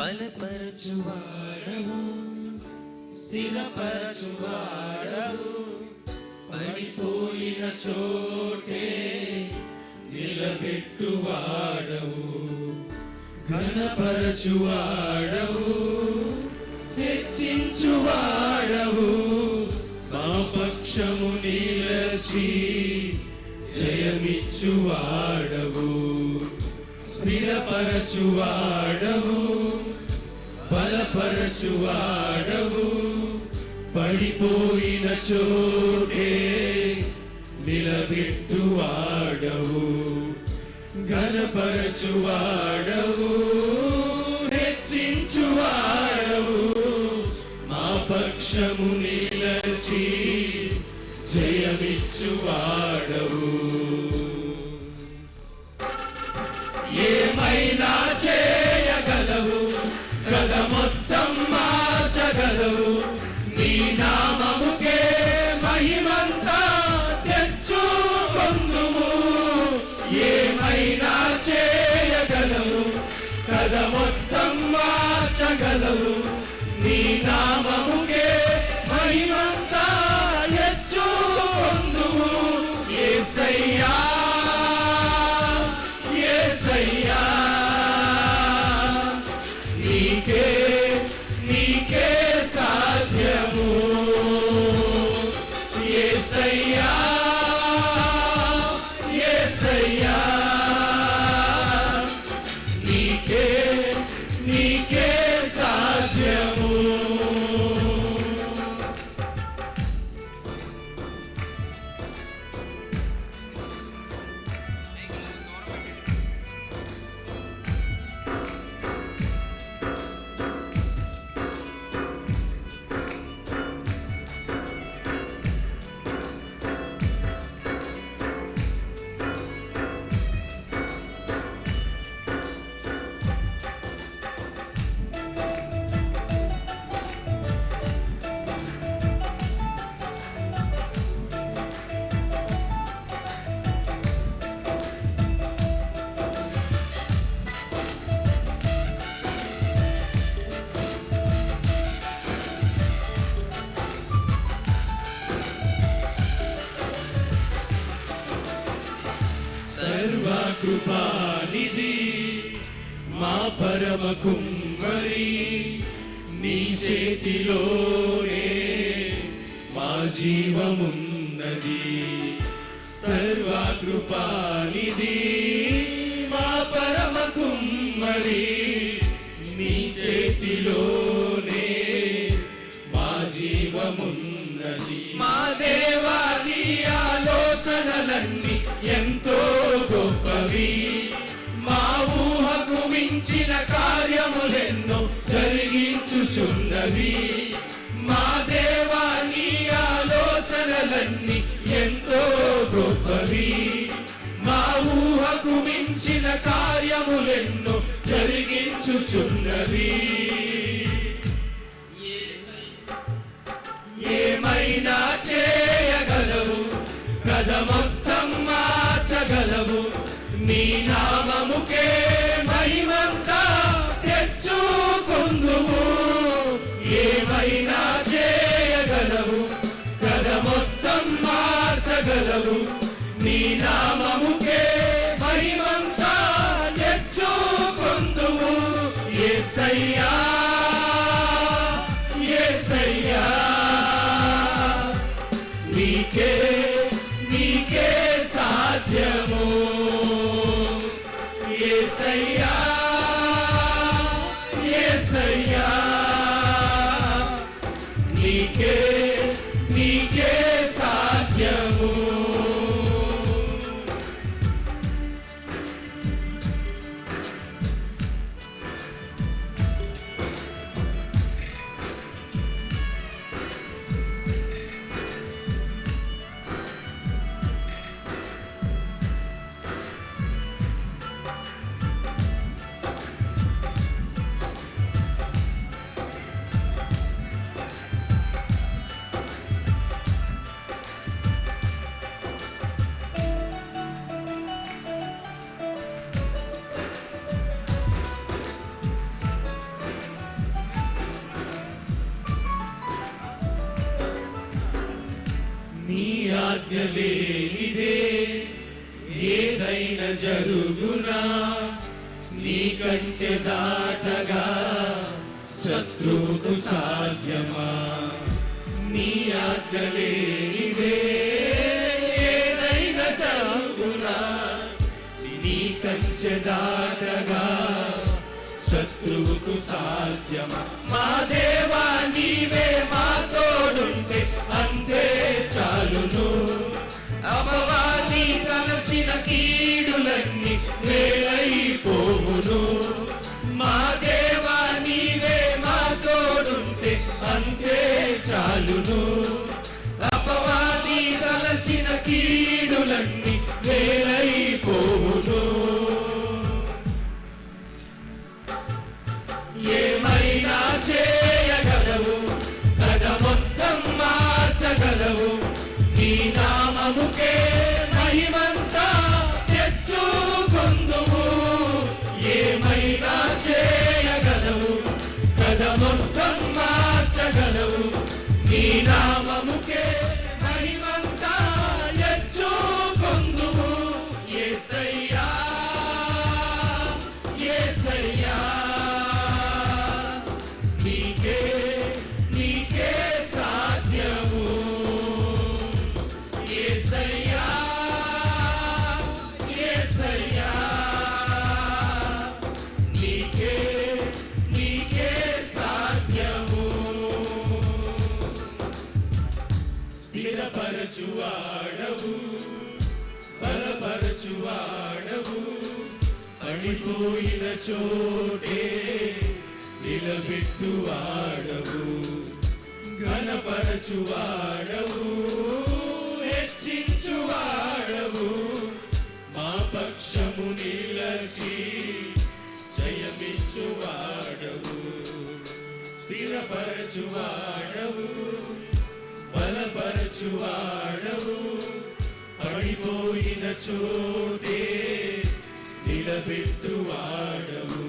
బలపరచువాడవు, స్థిరపరచువాడవు, పడిపోయిన చోటే నిలబెట్టువాడవు, ఘనపరచువాడవు, హెచ్చించువాడవు, మా పక్షము నిలచి జయమిచ్చువాడవు, స్థిరపరచువాడవు, బలపరచువాడవు, పడిపోయిన చోటే నిలబెట్టువాడవు, ఘనపరచువాడవు, హెచ్చించువాడవు, మా పక్షము నిలచి జయమిచ్చువాడవు. ఏమైనా చేయగలవు, గద మొత్తం మార్చగలవు, నీ నామముకే మహిమంతా తెచ్చుకొందుము. ఏమైనా చేయగలవు, గద మొత్తం మార్చగలవు, నీ నామముకే మహిమంతా తెచ్చుకొందుము. యేసయ్యా యేసయ్యా, నీకే నీకే సాధ్యము. యేసయ్యా యేసయ్యా, నీకే నీకే సాధ్యము. సర్వకృపానిధి మా పరమ కుమ్మరి, నీ చేతిలోనే మా జీవమున్నది. సర్వకృపానిధి మా పరమ కుమ్మరి, నీ చేతిలోనే మా జీవమున్నది. మా దేవా నీ ఆలోచనలన్నీ ఎంతో గొప్పవి, మా ఊహకు మించిన కార్యములెన్నో జరిగించుచున్నవి. మా దేవా నీ ఆలోచనలన్నీ ఎంతో గొప్పవి, మా ఊహకు మించిన కార్యములెన్నో జరిగించుచున్నవి. ఏమైనా చేయగలవు, కథ మొత్తం మార్చగలవు, నీ నామముకే మహిమంతా తెచ్చుకొందుము. ఏమైనా చేయగలవు, కథ మొత్తం మార్చగలవు, నీ నామముకే మహిమంతా తెచ్చుకొందుము. యేసయ్యా యేసయ్యా, నీకే నీకే సాధ్యము. యేసయ్యా యేసయ్యా, నీకే నీకే సాధ్యము. ఆజ్ఞ లేనిదే ఏదైనా జరుగునా, నీ కంచె దాటగా శత్రువుకు సాధ్యమా? నీ ఆజ్ఞ లేనిదే ఏదైనా జరుగునా, నీ కంచె దాటగా శత్రువుకు సాధ్యమా? మా దేవా నీవే మా తోడుంటే అంతే చాలును. అపవాది తలచిన కీడులన్నీ వేలైపోవును. మా దేవా నీవే మా తోడుంటే అంతే చాలును. అపవాది తలచిన కీడులన్నీ వేలైపోవును. ఏమైనా చేయగలవు, కథ మొత్తం మార్చగలవు. నీ నామముకే మహిమంతా తెచ్చుకొందువు. ఏమైనా చేయగలవు, కథ మొత్తం మార్చగలవు. నీ నామముకే మహిమంతా తెచ్చుకొందువు. యేసయ్యా యేసయ్యా నీకే నీకే సాధ్యము. యేసయ్యా యేసయ్యా నీకే నీకే సాధ్యము. స్థిరపరచువాడవు, బలపరచువాడవు. పడిపోయిన చోటే నిలబెట్టువాడవు. ఘనపరచువాడవు, హెచ్చించువాడవు. మా పక్షము నిలచి జయమిచ్చువాడవు. స్థిరపరచువాడవు, బలపరచువాడవు. పడిపోయిన చోటే నిలబెట్టువాడవు.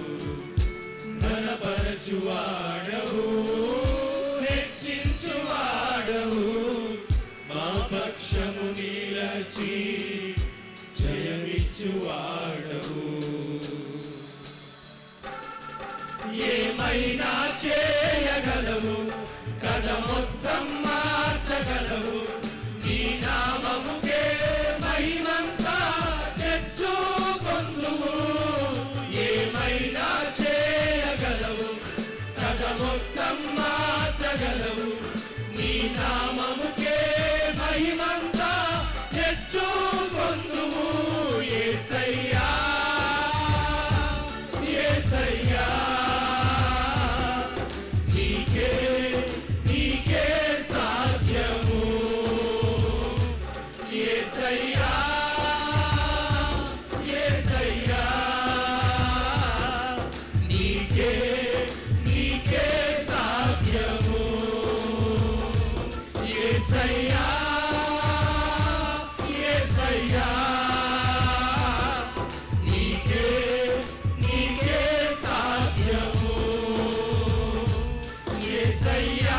ఘనపరచువాడవు, హెచ్చించువాడవు. మా పక్షము నిలచి జయమిచ్చువాడవు. ఏమైనా చేయగలవు, కథ మొత్తం మార్చగలవు. నీ నామముకే మహిమంతా తెచ్చుకొందువు. ఏమైనా చేయగలవు, కథ మొత్తం మార్చగలవు. నీ నామముకే మహిమంతా తెచ్చుకొందువు. యేసయ్యా యేసయ్యా నీకే నీకే సాధ్యము. యేసయ్యా యేసయ్యా నీకే నీకే సాధ్యము. యేసయ్యా యేసయ్యా నీకే నీకే సాధ్యము. యేసయ్యా